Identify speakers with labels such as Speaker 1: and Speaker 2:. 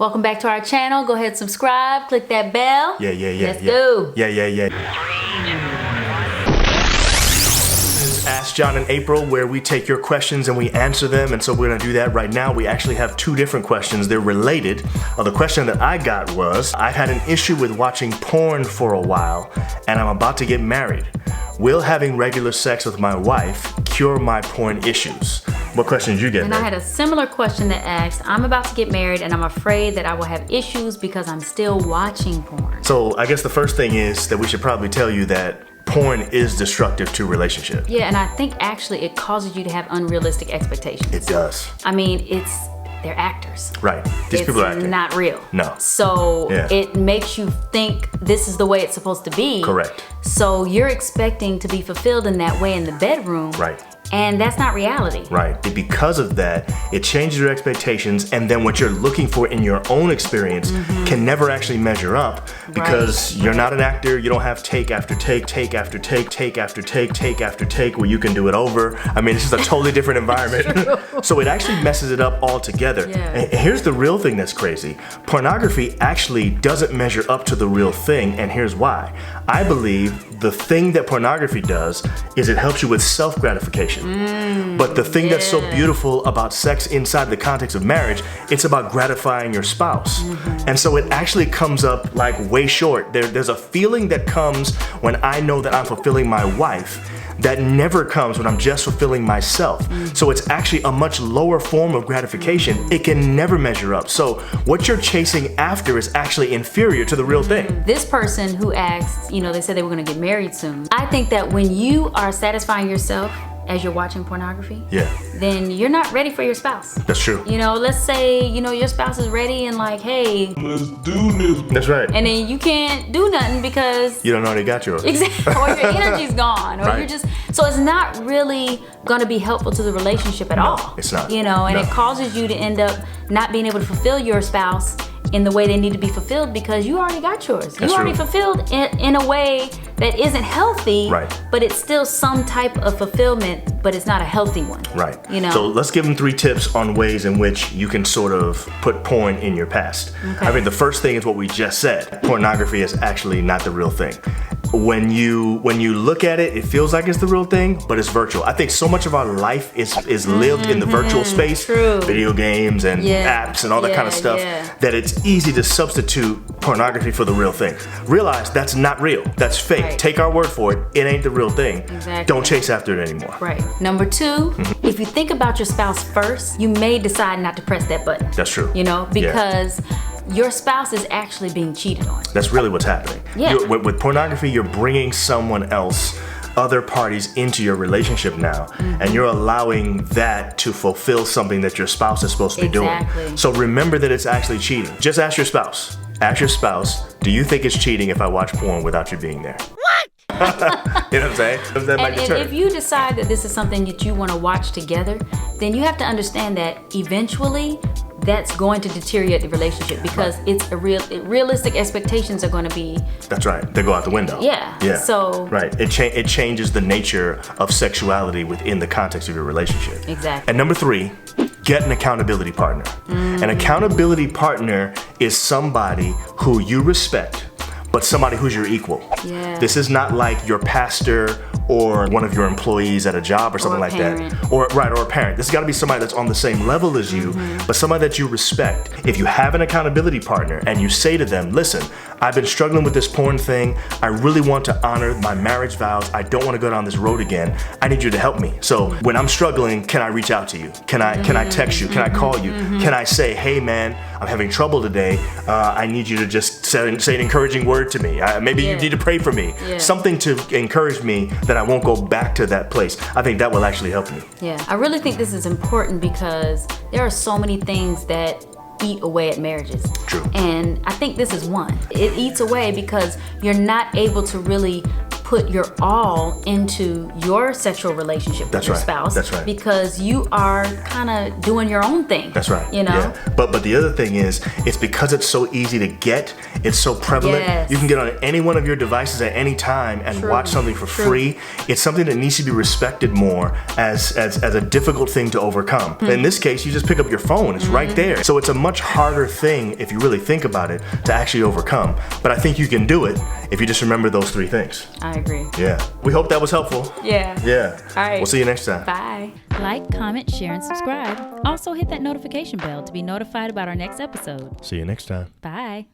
Speaker 1: Welcome back to our channel. Go ahead, subscribe, click that bell.
Speaker 2: Yeah.
Speaker 1: Let's go.
Speaker 2: Yeah. Ask John and April, where we take your questions and we answer them, and so we're gonna do that right now. We actually have two different questions. They're related. The question that I got was, I've had an issue with watching porn for a while, and I'm about to get married. Will having regular sex with my wife cure my porn issues? What question did you get?
Speaker 1: And I had a similar question that asked, I'm about to get married and I'm afraid that I will have issues because I'm still watching porn.
Speaker 2: So I guess the first thing is that we should probably tell you that porn is destructive to relationship.
Speaker 1: Yeah, and I think actually it causes you to have unrealistic expectations.
Speaker 2: It does.
Speaker 1: I mean, they're actors.
Speaker 2: Right. These people are acting.
Speaker 1: It's not real.
Speaker 2: No.
Speaker 1: So it makes you think this is the way it's supposed to be.
Speaker 2: Correct.
Speaker 1: So you're expecting to be fulfilled in that way in the bedroom.
Speaker 2: Right.
Speaker 1: And that's not reality.
Speaker 2: Right. Because of that, it changes your expectations, and then what you're looking for in your own experience can never actually measure up because you're not an actor. You don't have take after take, take after take, take after take, take after take where you can do it over. I mean, it's just a totally different environment. So it actually messes it up altogether.
Speaker 1: Yeah.
Speaker 2: And here's the real thing that's crazy. Pornography actually doesn't measure up to the real thing, and here's why. I believe the thing that pornography does is it helps you with self-gratification. But the thing that's so beautiful about sex inside the context of marriage, it's about gratifying your spouse. And so it actually comes up like way short. There's a feeling that comes when I know that I'm fulfilling my wife that never comes when I'm just fulfilling myself. So it's actually a much lower form of gratification. It can never measure up. So what you're chasing after is actually inferior to the real thing.
Speaker 1: This person who asked, they said they were gonna get married soon. I think that when you are satisfying yourself as you're watching pornography, then you're not ready for your spouse.
Speaker 2: That's true.
Speaker 1: Let's say, your spouse is ready and like, hey,
Speaker 3: let's do this.
Speaker 2: That's right.
Speaker 1: And then you can't do nothing because
Speaker 2: you don't know they got yours.
Speaker 1: Exactly. Or your energy's gone. Or
Speaker 2: Right.
Speaker 1: so it's not really gonna be helpful to the relationship at all.
Speaker 2: It's not.
Speaker 1: And it causes you to end up not being able to fulfill your spouse in the way they need to be fulfilled because you already got yours.
Speaker 2: That's
Speaker 1: you already
Speaker 2: true.
Speaker 1: fulfilled in a way that isn't healthy, but it's still some type of fulfillment, but it's not a healthy one.
Speaker 2: Right.
Speaker 1: So
Speaker 2: let's give them 3 tips on ways in which you can sort of put porn in your past.
Speaker 1: Okay.
Speaker 2: I mean, the first thing is what we just said. Pornography is actually not the real thing. When you look at it, it feels like it's the real thing, but it's virtual. I think so much of our life is lived in the virtual space, video games and apps and all that kind of stuff, that it's easy to substitute pornography for the real thing. Realize that's not real. That's fake.
Speaker 1: Right.
Speaker 2: Take our word for it. It ain't the real thing.
Speaker 1: Exactly.
Speaker 2: Don't chase after it anymore.
Speaker 1: Right. Number 2, if you think about your spouse first, you may decide not to press that button.
Speaker 2: That's true.
Speaker 1: Because your spouse is actually being cheated on.
Speaker 2: That's really what's happening.
Speaker 1: Yeah.
Speaker 2: With pornography, you're bringing someone else, other parties into your relationship now, and you're allowing that to fulfill something that your spouse is supposed to be doing. So remember that it's actually cheating. Just ask your spouse. Ask your spouse, do you think it's cheating if I watch porn without you being there? What? You know what I'm saying?
Speaker 1: And if you decide that this is something that you want to watch together, then you have to understand that eventually that's going to deteriorate the relationship because it's realistic expectations are going to be.
Speaker 2: That's right. They go out the window.
Speaker 1: Yeah. So.
Speaker 2: Right. It changes the nature of sexuality within the context of your relationship.
Speaker 1: Exactly.
Speaker 2: And number 3, get an accountability partner. An accountability partner is somebody who you respect, but somebody who's your equal.
Speaker 1: Yeah.
Speaker 2: This is not like your pastor or one of your employees at a job or something like that. Or a parent. This has got to be somebody that's on the same level as you, but somebody that you respect. If you have an accountability partner and you say to them, listen, I've been struggling with this porn thing. I really want to honor my marriage vows. I don't want to go down this road again. I need you to help me. So when I'm struggling, can I reach out to you? Can I text you? Can I call you? Can I say, hey man, I'm having trouble today. I need you to just say an encouraging word to me. Maybe you need to pray for me. Something to encourage me that I won't go back to that place. I think that will actually help me.
Speaker 1: Yeah, I really think this is important because there are so many things that eat away at marriages.
Speaker 2: True.
Speaker 1: And I think this is one. It eats away because you're not able to really put your all into your sexual relationship with your spouse.
Speaker 2: That's right.
Speaker 1: Because you are kind of doing your own thing.
Speaker 2: That's right.
Speaker 1: You know?
Speaker 2: Yeah. But the other thing is, it's because it's so easy to get, it's so prevalent.
Speaker 1: Yes.
Speaker 2: You can get on any one of your devices at any time and watch something for free. It's something that needs to be respected more as a difficult thing to overcome. In this case, you just pick up your phone. It's right there. So it's a much harder thing, if you really think about it, to actually overcome. But I think you can do it if you just remember those 3 things.
Speaker 1: I agree.
Speaker 2: Yeah. We hope that was helpful.
Speaker 1: Yeah.
Speaker 2: Yeah.
Speaker 1: All right.
Speaker 2: We'll see you next time.
Speaker 1: Bye. Like, comment, share, and subscribe. Also hit that notification bell to be notified about our next episode.
Speaker 2: See you next time.
Speaker 1: Bye.